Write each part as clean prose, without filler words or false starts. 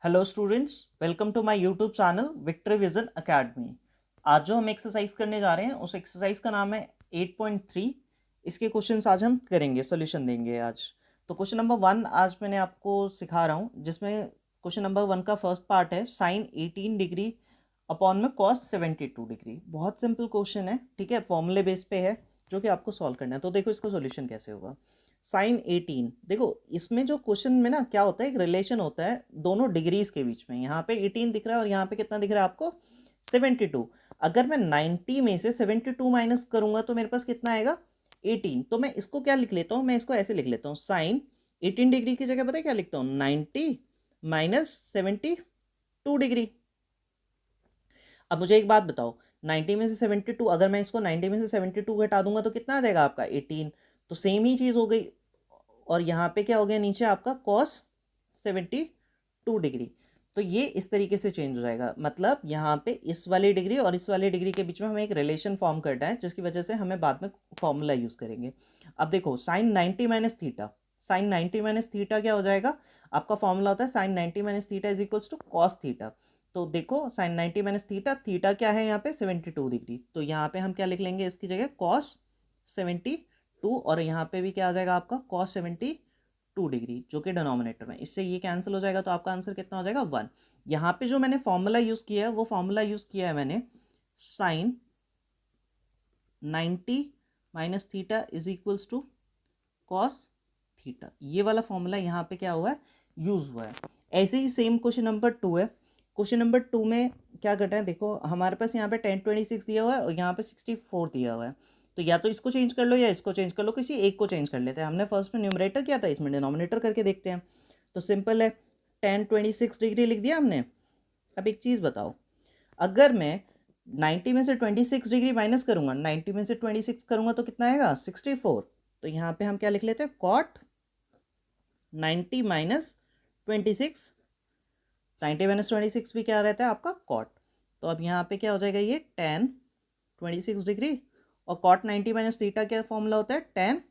Hello students, welcome to my YouTube channel Victory Vision Academy. आज जो हम exercise करने जा रहे हैं उस एक्सरसाइज का नाम है 8.3। इसके क्वेश्चंस आज हम करेंगे, सोल्यूशन देंगे आज। तो क्वेश्चन नंबर 1 आज मैंने आपको सिखा रहा हूँ, जिसमें क्वेश्चन नंबर 1 का फर्स्ट पार्ट है साइन 18 डिग्री अपॉन में कॉस 72 डिग्री। बहुत सिंपल क्वेश्चन है, ठीक है, फॉर्मूले बेस पे है जो कि आपको सॉल्व करना है। तो देखो इसका सोल्यूशन कैसे होगा। साइन 18, देखो इसमें जो क्वेश्चन में ना क्या होता है, एक रिलेशन होता है दोनों डिग्रीज के बीच में। यहाँ पे 18 दिख रहा है और यहाँ पे कितना दिख रहा है आपको, 72। अगर मैं 90 में से 72 माइनस करूंगा तो मेरे पास कितना आएगा, 18। तो मैं इसको क्या लिख लेता हूँ, मैं इसको ऐसे लिख लेता हूँ, साइन 18 डिग्री की जगह पता है क्या लिखता हूँ, 90 माइनस 72 डिग्री। अब मुझे एक बात बताओ, 90 में से 72, अगर मैं इसको 90 में से 72 घटा दूंगा तो कितना आ जाएगा आपका, 18। तो सेम ही चीज़ हो गई। और यहाँ पे क्या हो गया, नीचे आपका कॉस 72 डिग्री। तो ये इस तरीके से चेंज हो जाएगा, मतलब यहाँ पे इस वाली डिग्री और इस वाली डिग्री के बीच में हमें एक रिलेशन फॉर्म करना है, जिसकी वजह से हमें बाद में फॉर्मूला यूज़ करेंगे। अब देखो sine 90 minus theta, sine 90 minus theta क्या हो जाएगा, आपका फॉर्मूला होता है sine 90 minus theta is equals to cos theta. तो देखो साइन 90 माइनस थीटा, थीटा क्या है यहाँ पे 72 डिग्री, तो यहाँ पे हम क्या लिख लेंगे इसकी जगह, कॉस 72। और यहाँ पे भी क्या आ जाएगा आपका, कॉस 72 डिग्री, जो कि डिनोमिनेटर में, इससे ये कैंसिल हो जाएगा। तो आपका आंसर कितना हो जाएगा, 1। यहाँ पे जो मैंने फॉर्मूला यूज़ किया है वो फॉर्मूला यूज़ किया है मैंने sine 90 minus theta is equals to cos theta. ये वाला फॉर्मूला यहाँ पे क्या हुआ है, यूज़ हुआ है। ऐसे ही सेम क्वेश्चन नंबर 2 है। क्वेश्चन नंबर 2 में क्या करना है, देखो हमारे पास यहाँ पे 1026 दिया हुआ है और यहाँ पे 64 दिया हुआ है। तो या तो इसको चेंज कर लो या इसको चेंज कर लो, किसी एक को चेंज कर लेते हैं। हमने फर्स्ट में न्यूमरेटर किया था, इसमें डिनोमिनेटर करके देखते हैं। तो सिंपल है, 1026 डिग्री लिख दिया हमने। अब एक चीज़ बताओ, अगर मैं 90 में से 26 डिग्री माइनस करूंगा, 90 में से 26 करूंगा तो कितना आएगा, 64। तो यहाँ पे हम क्या लिख लेते हैं, कॉट 90 माइनस 26। 90 माइनस 26 भी क्या रहता है आपका, कॉट। तो अब यहाँ पे क्या हो जाएगा, ये 10 26 डिग्री। और कॉट 90 माइनस थीटा क्या फॉर्मूला होता है, 10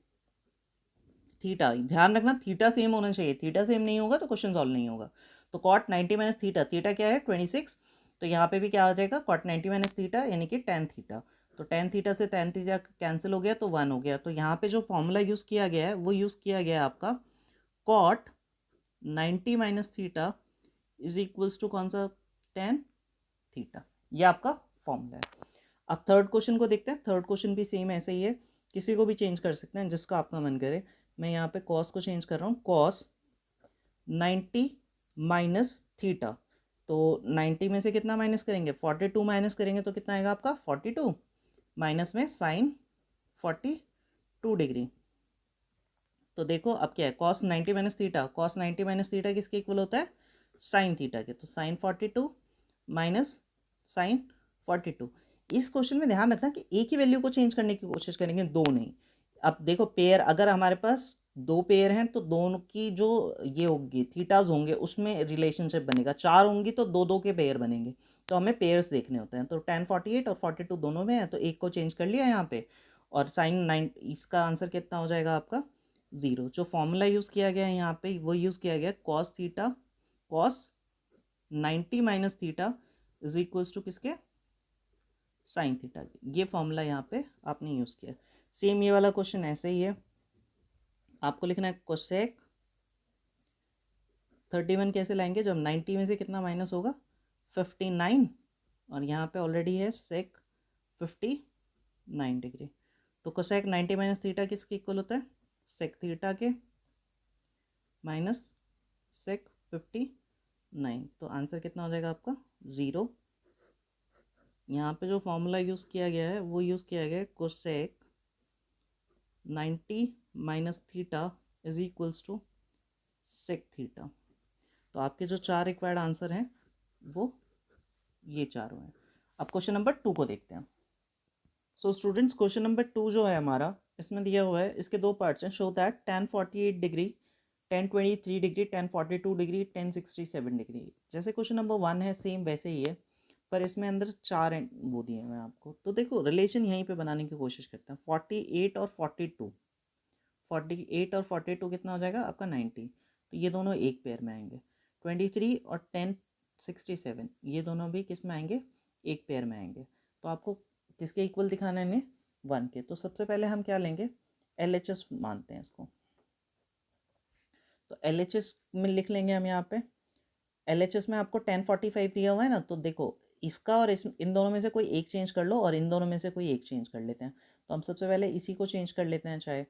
थीटा। ध्यान रखना थीटा सेम होना चाहिए, थीटा सेम नहीं होगा तो क्वेश्चन सॉल्व नहीं होगा। तो कॉट 90 माइनस थीटा, थीटा क्या है 26। तो यहाँ पे भी क्या हो जाएगा, कॉट 90 माइनस थीटा यानी कि 10 थीटा। तो 10 थीटा से 10 थीटा कैंसिल हो गया तो 1 हो गया। तो यहाँ पे जो फॉर्मूला यूज़ किया गया है वो यूज़ किया गया है आपका cot 90 minus theta is equals to कौन सा, 10 थीटा। ये आपका फॉर्मूला है। अब थर्ड क्वेश्चन को देखते हैं। थर्ड क्वेश्चन भी सेम ऐसे ही है, किसी को भी चेंज कर सकते हैं जिसका आपका मन करे। मैं यहाँ पे कॉस को चेंज कर रहा हूँ, कॉस 90 माइनस थीटा। तो 90 में से कितना माइनस करेंगे, 42 माइनस करेंगे तो कितना आएगा आपका, 42 माइनस में साइन 42 डिग्री। तो देखो अब क्या है, cos 90 minus theta, cos 90 minus theta किसके इक्वल होता है, साइन थीटा के। तो साइन 42 माइनस साइन 42। इस क्वेश्चन में ध्यान रखना कि एक ही वैल्यू को चेंज करने की कोशिश करेंगे, दो नहीं। अब देखो पेयर, अगर हमारे पास दो पेयर हैं तो दोनों की जो ये होगी थीटाज होंगे उसमें रिलेशनशिप बनेगा, चार होंगी तो दो दो के पेयर बनेंगे। तो हमें पेयर्स देखने होते हैं। तो 1048 और 42 दोनों में है, तो एक को चेंज कर लिया यहाँ पे। और साइन 9, इसका आंसर कितना हो जाएगा आपका, 0। जो फॉर्मूला यूज़ किया गया है यहाँ पे वो यूज़ किया गया cos theta, cos 90 minus theta is equals to किसके, साइन थीटा। ये फॉर्मूला यहाँ पे आपने यूज़ किया। सेम ये वाला क्वेश्चन ऐसे ही है, आपको लिखना है कोसेक 31 कैसे लाएंगे, जब 90 में से कितना माइनस होगा, 59। और यहाँ पे ऑलरेडी है सेक 59 डिग्री। तो कोसेक 90 माइनस थीटा किसके इक्वल होता है, सेक थीटा के माइनस सेक 59। तो आंसर कितना हो जाएगा आपका, 0। यहाँ पे जो फॉर्मूला यूज़ किया गया है वो यूज़ किया गया है cosec 90 minus theta is equals to sec theta. तो आपके जो चार रिक्वायर्ड आंसर हैं वो ये चारों हैं। अब क्वेश्चन नंबर 2 को देखते हैं। सो स्टूडेंट्स, क्वेश्चन नंबर 2 जो है हमारा, इसमें दिया हुआ है, इसके दो पार्ट्स हैं। Show that 1048 degree, 1023 degree, 1042 degree, 1067 degree. जैसे क्वेश्चन नंबर 1 है सेम वैसे ही है, पर इसमें अंदर चार वो दिए हुए हैं आपको। तो देखो रिलेशन यहीं पे बनाने की कोशिश करते हैं। 48 और 42, 48 और 42 कितना हो जाएगा आपका, 90। तो ये दोनों एक पेयर में आएंगे। 23 और 1067 ये दोनों भी किस में आएंगे, एक पेयर में आएंगे। तो आपको किसके इक्वल दिखाना है इन्हें, 1 के। तो सबसे पहले हम क्या लेंगे, LHS मानते हैं इसको। तो LHS में लिख लेंगे हम यहाँ पे। LHS में आपको 1045 दिया हुआ है ना, तो देखो इसका और इन दोनों में से कोई एक चेंज कर लो और इन दोनों में से कोई एक चेंज कर लेते हैं। तो हम सबसे पहले इसी को चेंज कर लेते हैं। चाहे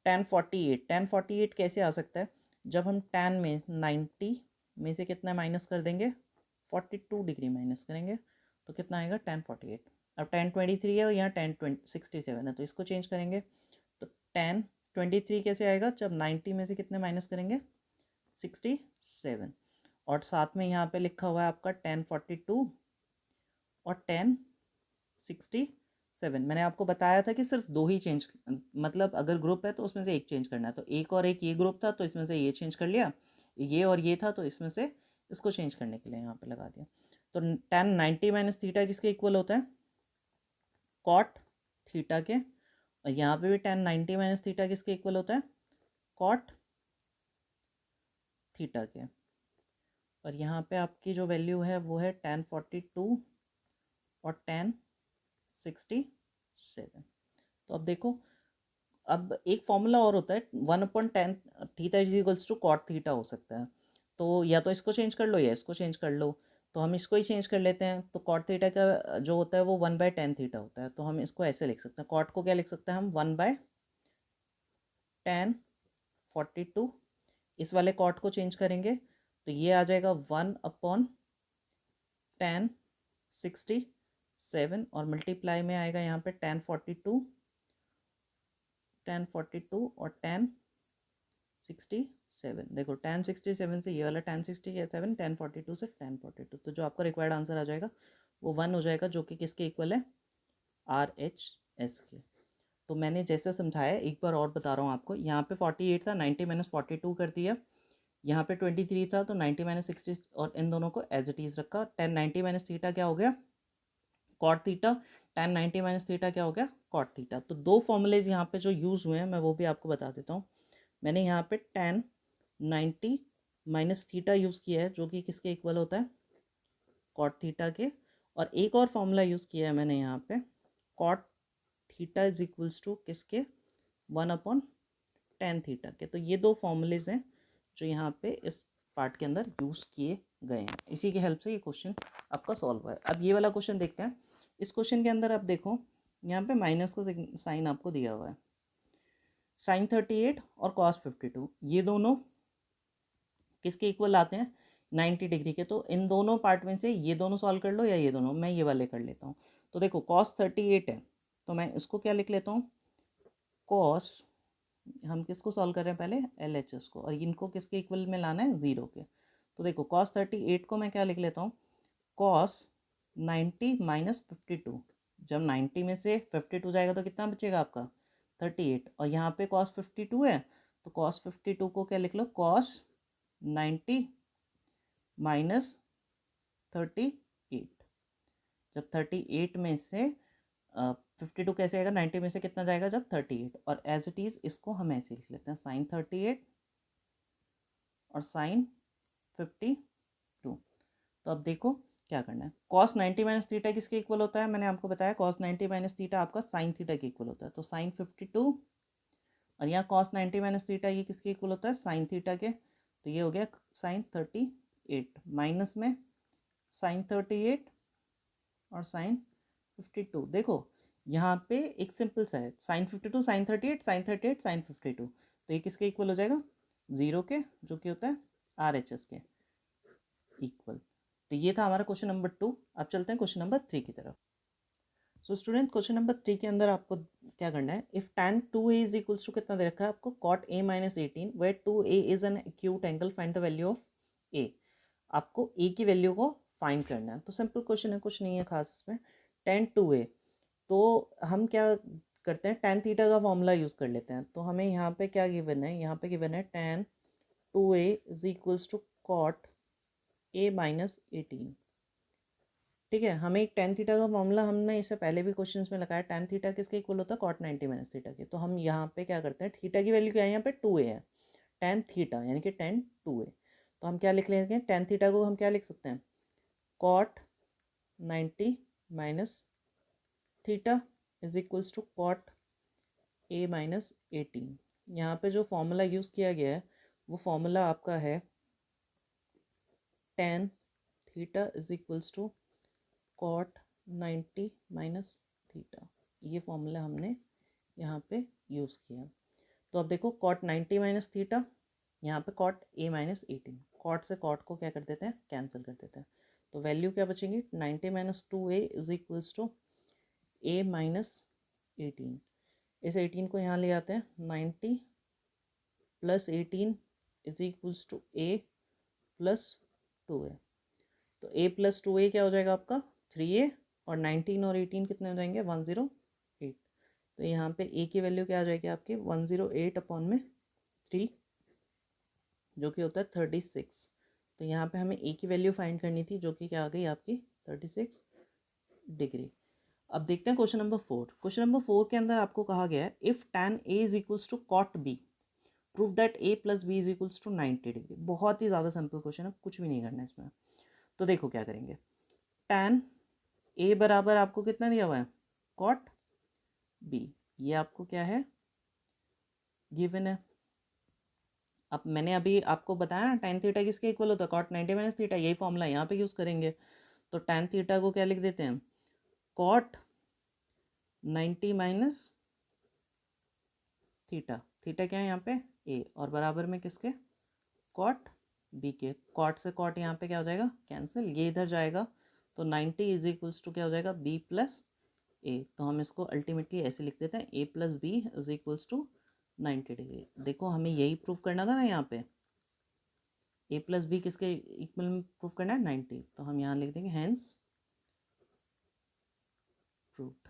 1048 कैसे आ सकता है, जब हम 10 में 90 में से कितना माइनस कर देंगे, 42 डिग्री माइनस करेंगे, तो कितना आएगा 1048। अब 1023 है और यहाँ 1067 है, तो इसको चेंज करेंगे। तो 1023 कैसे आएगा, जब 90 में से कितने माइनस करेंगे, 67। और साथ में यहाँ पे लिखा हुआ है आपका 1042 और 1067। मैंने आपको बताया था कि सिर्फ दो ही चेंज, मतलब अगर ग्रुप है तो उसमें से एक चेंज करना है। तो एक और एक ये ग्रुप था तो इसमें से ये चेंज कर लिया, ये और ये था तो इसमें से इसको चेंज करने के लिए यहाँ पे लगा दिया। तो 1090 माइनस थीटा किसके इक्वल होता है, कॉट थीटा के। और यहाँ पे भी 1090 माइनस थीटा किसके इक्वल होता है, कॉट थीटा के। और यहाँ पे आपकी जो वैल्यू है वो है 1042 और 1067। तो अब देखो, अब एक फॉर्मूला और होता है 1/10 theta is equals to cot theta हो सकता है। तो या तो इसको चेंज कर लो या इसको चेंज कर लो। तो हम इसको ही चेंज कर लेते हैं। तो कॉट थीटा का जो होता है वो 1/10 थीटा होता है। तो हम इसको ऐसे लिख सकते हैं, कॉट को क्या लिख सकते हैं हम, 1/1042। इस वाले कॉट को चेंज करेंगे तो ये आ जाएगा 1/1067 और मल्टीप्लाई में आएगा यहाँ पे 1042 और 1067। देखो 1067 से ये वाला 1067, 1042 से 1042, तो जो आपका रिक्वायर्ड आंसर आ जाएगा वो 1 हो जाएगा, जो कि किसके इक्वल है, RHS के। तो मैंने जैसे समझाया एक बार और बता रहा हूँ आपको। यहाँ पे 48 था, 90 माइनस 42 कर दिया। यहाँ पे 23 था तो 90 माइनस 60 और इन दोनों को एज इट इज़ रखा। 1090 माइनस थीटा क्या हो गया, कॉट थीटा। 1090 माइनस थीटा क्या हो गया, कॉट थीटा। तो दो फॉर्मूलेज यहाँ पे जो यूज़ हुए हैं मैं वो भी आपको बता देता हूँ। मैंने यहाँ पे 1090 माइनस थीटा यूज़ किया है, जो कि किसके इक्वल होता है, कॉट थीटा के। और एक और फॉर्मूला यूज़ किया है मैंने यहाँ पे, cot theta is equals to किसके, 1/10 थीटा के। तो ये दो फॉर्मूलेज हैं जो यहाँ पे इस पार्ट के अंदर यूज़ किए गए हैं। इसी की हेल्प से ये क्वेश्चन आपका सॉल्व हुआ है। अब ये वाला क्वेश्चन देखते हैं। इस क्वेश्चन के अंदर आप देखो, यहाँ पे माइनस का साइन आपको दिया हुआ है। साइन 38 और कॉस 52 ये दोनों किसके इक्वल आते हैं, 90 डिग्री के। तो इन दोनों पार्ट में से ये दोनों सॉल्व कर लो या ये दोनों, मैं ये वाले कर लेता हूँ। तो देखो कॉस 38 है तो मैं इसको क्या लिख लेता हूँ, कॉस, हम किसको सॉल्व कर रहे हैं पहले, LHS को, और इनको किसके इक्वल में लाना है, 0 के। तो देखो कॉस 38 को मैं क्या लिख लेता हूँ, कॉस 90 माइनस 52। जब 90 में से 52 जाएगा तो कितना बचेगा आपका, 38। और यहाँ पे कॉस 52 है तो कॉस 52 को क्या लिख लो, कॉस 90 माइनस 38। जब 38 में से 52 कैसे आएगा, 90 में से कितना जाएगा, जब 38। और एज इट इज़ इसको हम ऐसे लिख लेते हैं, साइन 38 और साइन 52। तो अब देखो क्या करना है, कॉस 90 माइनस थीटा किसके इक्वल होता है, मैंने आपको बताया कॉस 90 माइनस थीटा आपका साइन थीटा के इक्वल होता है। तो साइन 52 और यहाँ कॉस 90 माइनस थीटा ये किसके इक्वल होता है, साइन थीटा के। तो ये हो गया साइन 38 माइनस में साइन 38 और साइन 52। देखो यहाँ पे एक सिंपल सा है, साइन 52 साइन 38 साइन 38 साइन 52, तो ये किसके इक्वल हो जाएगा, 0 के, जो कि होता है RHS के इक्वल। तो ये था हमारा क्वेश्चन नंबर 2। अब चलते हैं क्वेश्चन नंबर 3 की तरफ। सो स्टूडेंट क्वेश्चन नंबर 3 के अंदर आपको क्या करना है, if tan 2a is equals to कितना दे रखा है आपको, cot a minus 18 where 2a is an acute angle, find the value of a। आपको a की वैल्यू को फाइंड करना है। तो सिंपल क्वेश्चन है, कुछ नहीं है खास इसमें। tan 2a, तो हम क्या करते हैं, tan थीटा का फॉर्मूला यूज़ कर लेते हैं। तो हमें यहाँ पे क्या गिवन है, यहाँ पे गिवन है tan 2a is equals to cot a minus 18। ठीक है, हमें एक tan थीटा का फॉर्मूला हमने इससे पहले भी क्वेश्चंस में लगाया, tan थीटा किसके इक्वल होता है, cot 90 माइनस थीटा के। तो हम यहाँ पे क्या करते हैं, थीटा की वैल्यू क्या है, यहाँ पे 2a है, tan थीटा यानी कि tan 2a। तो हम क्या लिख लेंगे, टेन थीटा को हम क्या लिख सकते हैं, cot 90 minus theta is equals to cot A minus 18। यहाँ पे जो फॉर्मूला यूज़ किया गया है वो फॉर्मूला आपका है tan theta is equals to cot 90 minus theta. ये फॉर्मूला हमने यहाँ पे यूज़ किया। तो अब देखो कॉट 90 माइनस थीटा, यहाँ पे कॉट ए माइनस 18, कॉट से कॉट को क्या कर देते हैं, कैंसिल कर देते हैं। तो वैल्यू क्या बचेंगी, 90 minus 2a is equals to A minus 18। इस 18 को यहाँ ले आते हैं, 90 plus 18 is equals to A plus 2a। तो a प्लस 2a क्या हो जाएगा आपका 3a, और 19 और 18 कितने हो जाएंगे 108। तो यहाँ पे a की वैल्यू क्या आ जाएगी आपकी 108 अपॉन में 3, जो कि होता है 36। तो यहाँ पे हमें a की वैल्यू फाइंड करनी थी, जो कि क्या आ गई आपकी 36 डिग्री। अब देखते हैं क्वेश्चन नंबर 4। क्वेश्चन नंबर 4 के अंदर आपको कहा गया है if tan a is equals to cot b prove that a plus B is equals to 90 degree. बहुत ही ज़्यादा सिंपल क्वेश्चन है, कुछ भी नहीं करना है इसमें। तो देखो क्या करेंगे, tan a बराबर आपको कितना दिया हुआ है कॉट b, ये आपको क्या है गिवन है। अब मैंने अभी आपको बताया ना tan थीटा किसके इक्वल होता है कॉट 90 माइनस थीटा, यही फॉर्मूला यहाँ पे यूज़ करेंगे। तो tan थीटा को क्या लिख देते हैं कॉट 90 माइनस थीटा, थीटा क्या है यहाँ पे a, और बराबर में किसके कॉट b के। कॉट से कॉट यहाँ पे क्या हो जाएगा कैंसिल, ये इधर जाएगा। तो 90 इज इक्वल्स टू क्या हो जाएगा b प्लस ए। तो हम इसको अल्टीमेटली ऐसे लिख देते हैं a plus B is equals to 90 degree. देखो हमें यही प्रूव करना था ना, यहाँ पे a प्लस बी किसके इक्वल में प्रूव करना है 90। तो हम यहाँ लिख देंगे हैंस प्रूव्ड।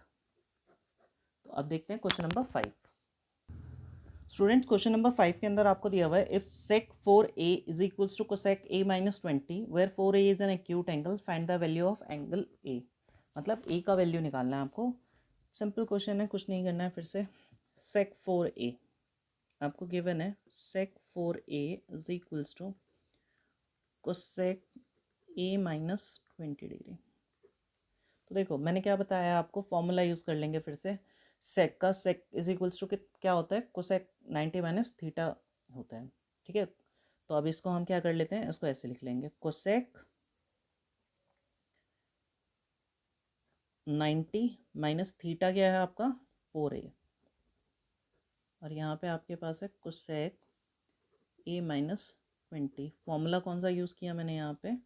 तो अब देखते हैं question number 5। Students question number 5 के अंदर आपको दिया हुआ है if sec 4a is equals to cosec a minus 20 where 4a is an acute angle find the value of angle a। मतलब a का वैल्यू निकालना है आपको। सिंपल क्वेश्चन है, कुछ नहीं करना है। फिर से sec 4a आपको गिवन है sec 4a is equals to cosec a minus 20 degree. तो देखो मैंने क्या बताया आपको, फॉर्मूला यूज़ कर लेंगे फिर से। सेक का सेक इज इक्वल्स टू क्या होता है कोसेक 90 माइनस थीटा होता है, ठीक है। तो अब इसको हम क्या कर लेते हैं, इसको ऐसे लिख लेंगे कोसेक 90 माइनस थीटा क्या है आपका 4a, और यहाँ पे आपके पास है कोसेक a माइनस 20। फॉर्मूला कौन सा यूज़ किया मैंने यहाँ पे,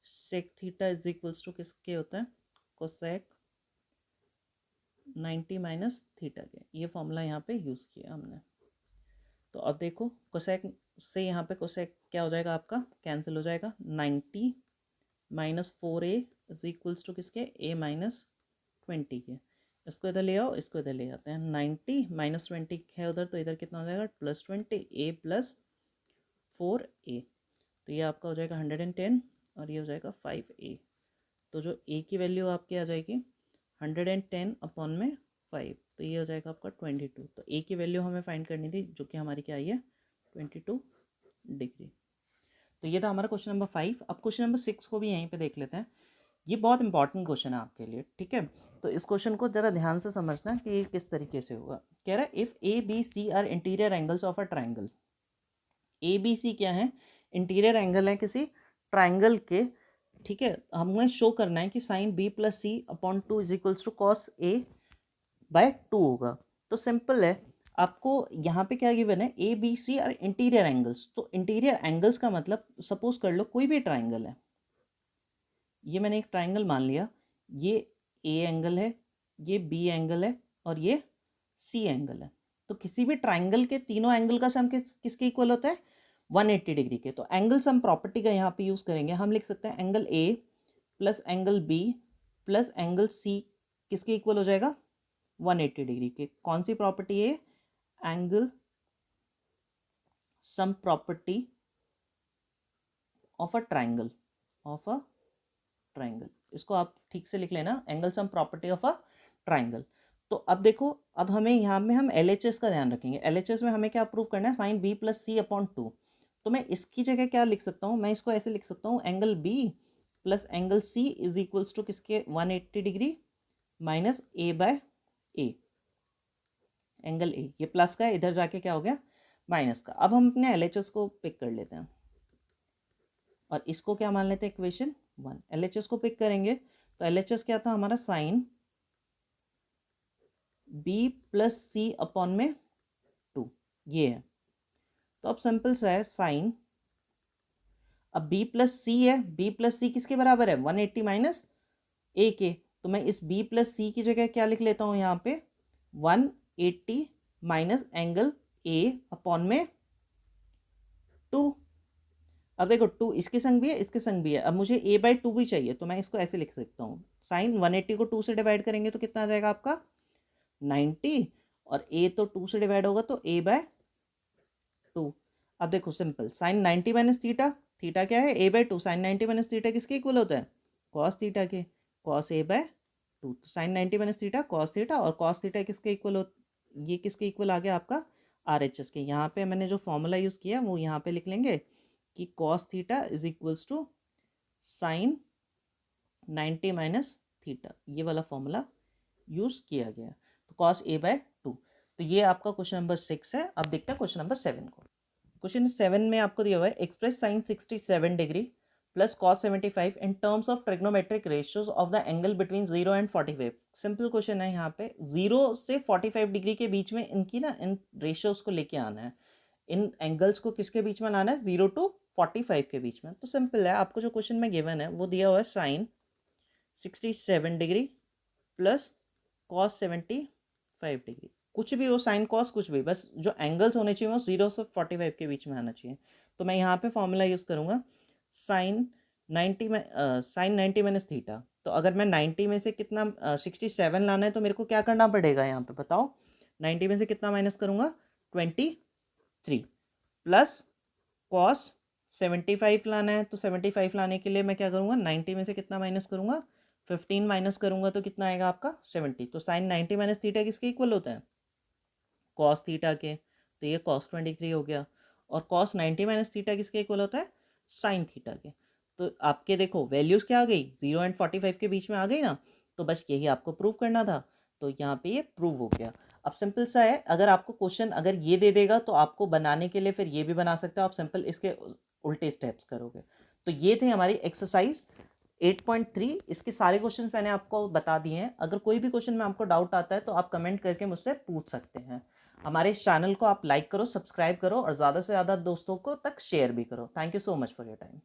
sec theta is equals to किसके होता है कोसेक 90 माइनस थीटा के। ये फॉर्मूला यहाँ पे यूज़ किया हमने। तो अब देखो कोसेक से यहाँ पे कोसेक क्या हो जाएगा आपका कैंसिल हो जाएगा, 90 minus 4a is equals to किसके a माइनस 20 के। इसको इधर ले आओ, इसको इधर ले आते हैं। 90 माइनस 20 है उधर, तो इधर कितना हो जाएगा प्लस 20 a प्लस 4a। तो ये आपका हो जाएगा 110 और ये हो जाएगा 5a। तो जो a की वैल्यू आपकी आ जाएगी 110 अपॉन में 5, तो ये हो जाएगा आपका 22। तो a की वैल्यू हमें फाइंड करनी थी, जो कि हमारी क्या आई है 22 डिग्री। तो ये था हमारा क्वेश्चन नंबर 5। अब क्वेश्चन नंबर 6 को भी यहीं पे देख लेते हैं। ये बहुत इंपॉर्टेंट क्वेश्चन है आपके लिए, ठीक है। तो इस क्वेश्चन को ज़रा ध्यान से समझना कि ये किस तरीके से होगा। कह रहा है if A B C are interior angles of a triangle. A B C क्या है, इंटीरियर एंगल है किसी ट्राइंगल के, ठीक है। हमें शो करना है कि sine B plus C upon 2 is equals to cos A by 2 होगा। तो सिंपल है, आपको यहाँ पे क्या गिवन है ए बी सी और इंटीरियर एंगल्स। तो इंटीरियर एंगल्स का मतलब सपोज कर लो कोई भी ट्राइंगल है, ये मैंने एक ट्राइंगल मान लिया, ये ए एंगल है, ये बी एंगल है और ये सी एंगल है। तो किसी भी ट्राइंगल के तीनों एंगल का सम किसके इक्वल होता है 180 डिग्री के। तो एंगल सम प्रॉपर्टी का यहाँ पे यूज़ करेंगे। हम लिख सकते हैं angle A plus angle B plus angle C किसके इक्वल हो जाएगा 180 डिग्री के। कौन सी प्रॉपर्टी है, angle sum property of a triangle, of a triangle. इसको आप ठीक से लिख लेना, angle sum property of a triangle. तो अब देखो, अब हमें यहाँ में हम LHS का ध्यान रखेंगे। LHS में हमें क्या प्रूव करना है, sign B plus C upon 2। तो मैं इसकी जगह क्या लिख सकता हूँ, मैं इसको ऐसे लिख सकता हूँ angle B plus angle C is equals to किसके 180 degree minus A by A, angle A ये प्लस का है, इधर जाके क्या हो गया माइनस का। अब हम अपने LHS को पिक कर लेते हैं और इसको क्या मान लेते हैं इक्वेशन 1। LHS को पिक करेंगे तो LHS क्या था हमारा sign B plus C upon में 2 ये है। तो अब सिंपल सा है साइन, अब बी प्लस सी है, बी प्लस सी किसके बराबर है 180 माइनस ए के, तो मैं इस बी प्लस सी की जगह क्या लिख लेता हूँ यहाँ पे 180 माइनस एंगल ए अपॉन में 2। अब देखो 2 इसके संग भी है इसके संग भी है, अब मुझे a बाई 2 भी चाहिए तो मैं इसको ऐसे लिख सकता हूँ साइन 180 को 2 से डिवाइड करेंगे तो कितना आ जाएगा आपका 90 और a तो 2 से डिवाइड होगा तो a बाय 2। अब देखो simple sine 90 minus theta, theta क्या है a by 2, sine 90 minus theta किसके इक्वल होता है कॉस थीटा के, कॉस a बाय 2। तो sine 90 minus theta cos theta, और कॉस थीटा किसके इक्वल हो, ये किसके इक्वल आ गया आपका RHS के। यहाँ पे मैंने जो फॉर्मूला यूज़ किया वो यहाँ पे लिख लेंगे कि cos theta is equals to sine 90 minus theta, ये वाला फॉर्मूला यूज़ किया गया। तो कॉस a बाय 2। तो ये आपका क्वेश्चन नंबर 6 है। अब देखते हैं क्वेश्चन नंबर 7 को। क्वेश्चन 7 में आपको दिया हुआ है express sine 67 degree plus cos 75 in terms of trigonometric ratios of the angle between 0 and 45। सिंपल क्वेश्चन है, यहाँ पे 0 से 45 डिग्री के बीच में इनकी ना इन रेशियोज को लेके आना है, इन एंगल्स को किसके बीच में लाना है 0 टू 45 के बीच में। तो सिंपल है, आपको जो क्वेश्चन में गिवन है वो दिया हुआ है sine 67 degree plus cos 75 degree, कुछ भी हो साइन कॉस कुछ भी, बस जो एंगल्स होने चाहिए वो 0 से 45 के बीच में आना चाहिए। तो मैं यहाँ पे फॉर्मूला यूज़ करूँगा साइन 90 में साइन 90 माइनस थीटा। तो अगर मैं 90 में से कितना 67 लाना है तो मेरे को क्या करना पड़ेगा यहाँ पे बताओ, 90 में से कितना माइनस करूँगा 23 प्लस कॉस 75 लाना है, तो 75 लाने के लिए मैं क्या करूँगा 90 में से कितना माइनस करूँगा 15 माइनस करूँगा तो कितना आएगा आपका 70। तो साइन 90 माइनस थीटा किसके इक्वल होता है कॉस थीटा के, तो ये कॉस 23 हो गया। और कॉस 90 माइनस थीटा किसके इक्वल होता है साइन थीटा के। तो आपके देखो वैल्यूज़ क्या आ गई 0 एंड 45 के बीच में आ गई ना, तो बस यही आपको प्रूव करना था, तो यहाँ पे ये प्रूव हो गया। अब सिंपल सा है, अगर आपको क्वेश्चन अगर ये दे देगा तो आपको बनाने के लिए फिर ये भी बना सकते हो आप, सिंपल इसके उल्टे स्टेप्स करोगे। तो ये थे हमारी एक्सरसाइज 8.3, इसके सारे क्वेश्चन मैंने आपको बता दिए हैं। अगर कोई भी क्वेश्चन में आपको डाउट आता है तो आप कमेंट करके मुझसे पूछ सकते हैं। हमारे इस चैनल को आप लाइक करो, सब्सक्राइब करो और ज़्यादा से ज़्यादा दोस्तों को तक शेयर भी करो। Thank you so much for your time.